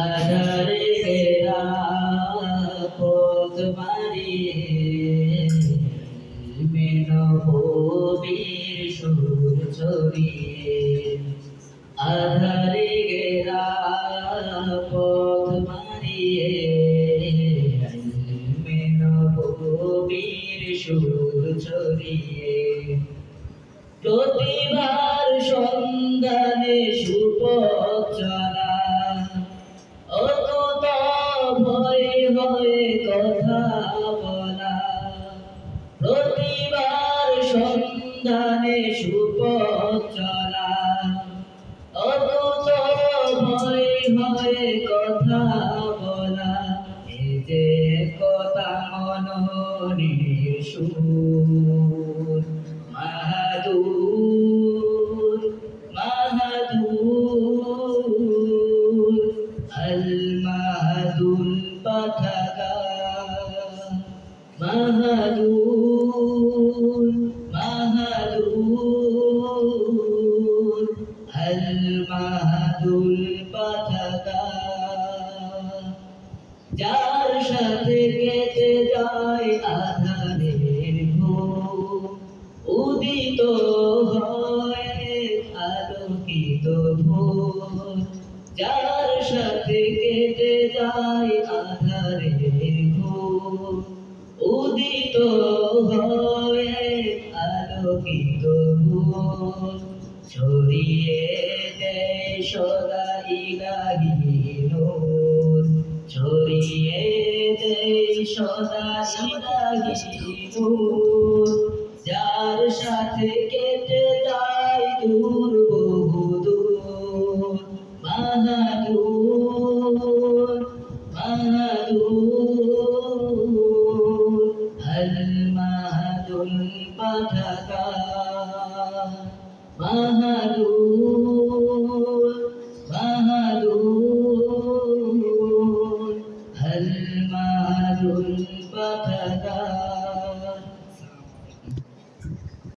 আধারে ঘেরা পথ মারিয়ে নবীর সুর ছড়িয়ে আধারে ঘেরা পথ মারিয়ে নবীর সুর ছড়িয়ে প্রতিভার সন্ধানে সুপথ চলা অতটা ভয় হয়ে কথা বলা প্রতিভার সন্ধানে সুপথ চলা অতটা ভয় হয়ে কথা বলা এই যে কথা মননের সুর মাহাদুর মাহাদুর আল মাহাদুল পাঠাগা মাহাদুর মাহাদুর আল মাহাদুল পাঠাগা যার সাথে কেটে যায় আধারের ঘুম উদিত হয় আলোকিত ভোর যার সাথে কেটে যায় আধারের ঘুম উদিত হয় আলোকিত ভোর ছড়িয়ে দেয় সদা ইলাহি নূর ছড়িয়ে দেয় সদা ইলাহি নূর যার সাথে কেটে যায় দূর বহু দূর মাহাদুর মাহাদুর আল মাহাদুল পাঠাগা মাহাদুর